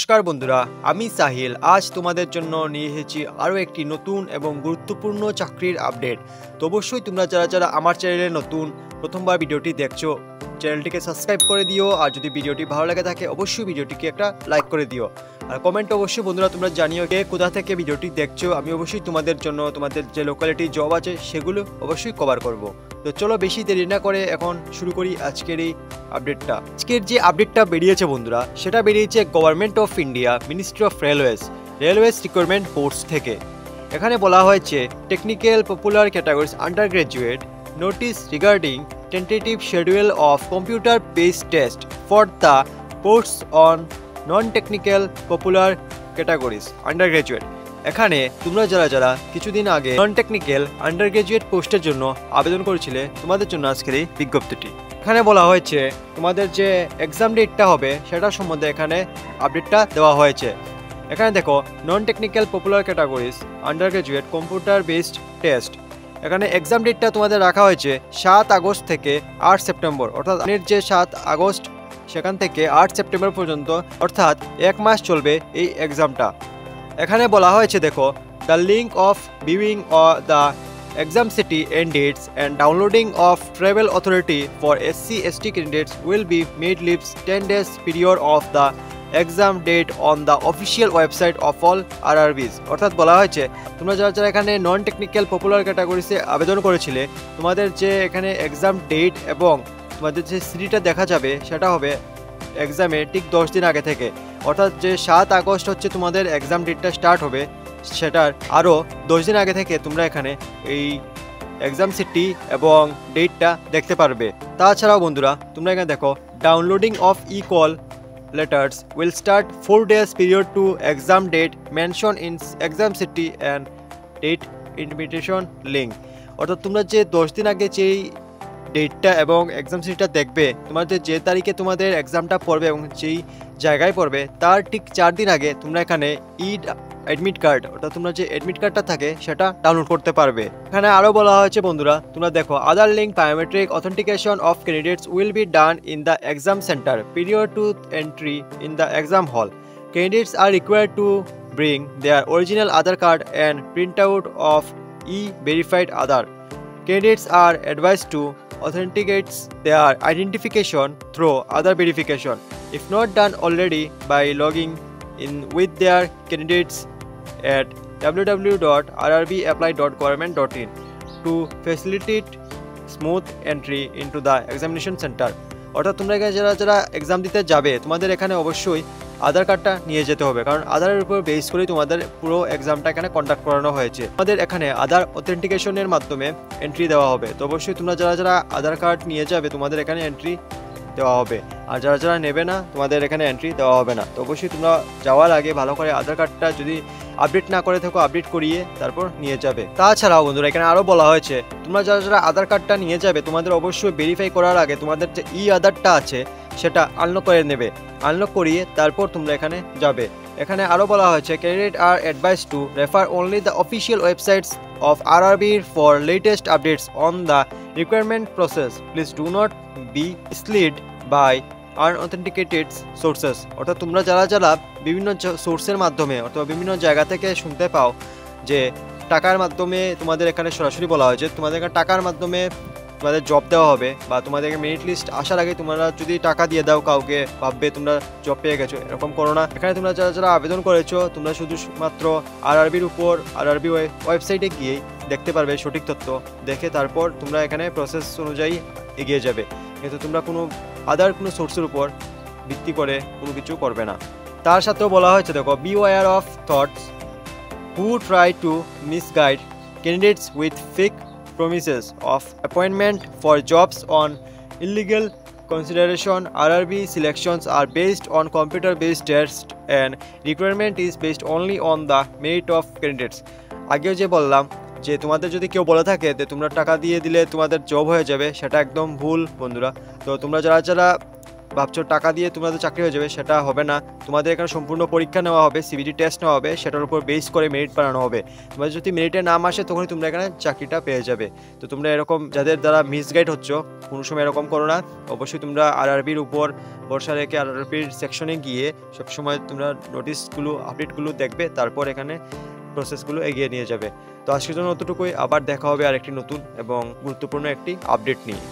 নমস্কার বন্ধুরা, আমি সাহিল। আজ তোমাদের জন্য নিয়ে এসেছি আরও একটি নতুন এবং গুরুত্বপূর্ণ চাকরির আপডেট। তো অবশ্যই তোমরা যারা আমার চ্যানেলে নতুন প্রথমবার ভিডিওটি দেখছো, চ্যানেলটিকে সাবস্ক্রাইব করে দিও। আর যদি ভিডিওটি ভালো লাগে থাকে অবশ্যই ভিডিওটিকে একটা লাইক করে দিও। আর কমেন্ট অবশ্যই বন্ধুরা তোমরা জানিও কে কোথা থেকে ভিডিওটি দেখছো। আমি অবশ্যই তোমাদের জন্য তোমাদের যে লোকালিটি জব আছে সেগুলো অবশ্যই কভার করব। তো চলো বেশি দেরি না করে এখন শুরু করি আজকের এই আপডেটটা। আজকের যে আপডেটটা বেরিয়েছে বন্ধুরা, সেটা বেরিয়েছে government of India, ministry of railways recruitment boards থেকে। এখানে বলা হয়েছে technical popular categories under graduate notice regarding tentative schedule of computer based test for the posts on non technical popular categories under graduate. এখানে তোমরা যারা কিছুদিন আগে non technical under graduate পোস্টের জন্য আবেদন করেছিলে, তোমাদের জন্য আজকের এই বিজ্ঞপ্তিটি। এখানে বলা হয়েছে তোমাদের যে এক্সাম ডেটটা হবে সেটার সম্বন্ধে এখানে আপডেটটা দেওয়া হয়েছে। এখানে দেখো, non technical popular categories under graduate computer based test. এখানে এক্সাম ডেটটা তোমাদের রাখা হয়েছে 7 আগস্ট থেকে 8 সেপ্টেম্বর, অর্থাৎ যে 7 আগস্ট সেখান থেকে 8 সেপ্টেম্বর পর্যন্ত, অর্থাৎ 1 মাস চলবে এই এক্সামটা। এখানে বলা হয়েছে দেখো, the link of viewing the exam city and dates and downloading of travel authority for SC/ST candidates will be made lives 10 days period of the exam date on the official website of all RRBs। অর্থাৎ বলা হয়েছে তোমরা যারা এখানে non technical popular ক্যাটাগরিতে আবেদন করেছিলে, তোমাদের যে এখানে এক্সাম ডেট এবং তোমাদের যে সিটিটা দেখা যাবে সেটা হবে এক্সামে ঠিক 10 দিন আগে থেকে। অর্থাৎ যে 7 আগস্ট হচ্ছে তোমাদের এক্সাম ডেটটা স্টার্ট হবে, সেটার আরও 10 দিন আগে থেকে তোমরা এখানে এই এক্সাম সিটি এবং ডেটটা দেখতে পারবে। তাছাড়াও বন্ধুরা তোমরা এখানে দেখো, downloading of call letters will start 4 days period to exam date mention in exam city and date invitation link. অর্থাৎ তোমরা যে 10 দিন আগে যেই ডেটটা এবং এক্সাম সিটিটা দেখবে, তোমাদের যে তারিখে তোমাদের এক্সামটা পড়বে এবং যেই জায়গায় পড়বে তার ঠিক 4 দিন আগে তোমরা এখানে অ্যাডমিট কার্ড, অর্থাৎ তোমরা যে অ্যাডমিট কার্ডটা থাকে সেটা ডাউনলোড করতে পারবে। এখানে আরও বলা হয়েছে বন্ধুরা, তোমরা দেখো, other link biometric authentication of candidates will be done in the exam centre period to entry in the exam hall. Candidates are required to bring their original Aadhaar card and print out of verified Aadhaar. Candidates are advised to authenticate their identification through other verification, if not done already, by logging in with their candidates at www.rrbapply.government.in to facilitate smooth entry into the examination center। অর্থাৎ তোমরা এখানে যারা exam দিতে যাবে, তোমাদের এখানে অবশ্যই আধার কার্ডটা নিয়ে যেতে হবে, কারণ আধারের উপর বেস করেই তোমাদের পুরো এক্সামটা এখানে কন্ডাক্ট করানো হয়েছে। তোমাদের এখানে আধার অথেন্টিকেশনের মাধ্যমে এন্ট্রি দেওয়া হবে। তো অবশ্যই তোমরা যারা আধার কার্ড নিয়ে যাবে, তোমাদের এখানে এন্ট্রি দেওয়া হবে। আর যারা নেবে না, তোমাদের এখানে এন্ট্রি দেওয়া হবে না। তো অবশ্যই তোমরা যাওয়ার আগে ভালো করে আধার কার্ডটা যদি আপডেট না করে থাকো, আপডেট করিয়ে তারপর নিয়ে যাবে। তাছাড়াও বন্ধুরা এখানে আরও বলা হয়েছে, তোমরা যারা আধার কার্ডটা নিয়ে যাবে, তোমাদের অবশ্যই ভেরিফাই করার আগে তোমাদের যে আধারটা আছে সেটা আনলক করে নেবে। আনলক করিয়ে তারপর তোমরা এখানে যাবে। এখানে আরও বলা হয়েছে, candidate are advise to refer only the official websites of RRB for latest updates on the requirement process. Please do not be misled by unauthenticated sources। অর্থাৎ তোমরা যারা বিভিন্ন সোর্সের মাধ্যমে অথবা বিভিন্ন জায়গা থেকে শুনতে পাও যে টাকার মাধ্যমে তোমাদের এখানে সরাসরি বলা হয়েছে তোমাদের এখানে টাকার মাধ্যমে তোমাদের জব দেওয়া হবে, বা তোমাদের মেরিট লিস্ট আসার আগে তোমরা যদি টাকা দিয়ে দাও কাউকে, ভাববে তোমরা জব পেয়ে গেছো, এরকম করো না। এখানে তোমরা যারা আবেদন করেছো, তোমরা শুধুমাত্র RRBর উপর RRB ওয়েবসাইটে গিয়েই দেখতে পারবে সঠিক তথ্য দেখে, তারপর তোমরা এখানে প্রসেস অনুযায়ী এগিয়ে যাবে। কিন্তু তোমরা কোনো কোনো সোর্সের উপর ভিত্তি করে কোনো কিছু করবে না। তার সাথেও বলা হয়েছে দেখো, beware of touts who try to misguide candidates with fake promises of appointment for jobs on illegal consideration. RRB selections are based on computer based tests and requirement is based only on the merit of candidates। আগেও যে বললাম যে তোমাদের যদি কেউ বলে থাকে যে তোমরা টাকা দিয়ে দিলে তোমাদের জব হয়ে যাবে, সেটা একদম ভুল বন্ধুরা। তো তোমরা যারা ভাবছো টাকা দিয়ে তোমাদের চাকরি হয়ে যাবে, সেটা হবে না। তোমাদের এখানে সম্পূর্ণ পরীক্ষা নেওয়া হবে, সিবিটি টেস্ট নেওয়া হবে, সেটার উপর বেস করে মেরিট বানানো হবে। তোমাদের যদি মেরিটে নাম আসে তখনই তোমরা এখানে চাকরিটা পেয়ে যাবে। তো তোমরা এরকম যাদের দ্বারা মিসগাইড হচ্ছ, কোনো সময় এরকম করো না। অবশ্যই তোমরা আরআরবির উপর ভরসা রেখে আরআরবির সেকশনে গিয়ে সবসময় তোমরা নোটিশগুলো আপডেটগুলো দেখবে, তারপর এখানে প্রসেসগুলো এগিয়ে নিয়ে যাবে। তো আজকের জন্য অতটুকুই, আবার দেখা হবে আরেকটি নতুন এবং গুরুত্বপূর্ণ একটি আপডেট নিয়ে।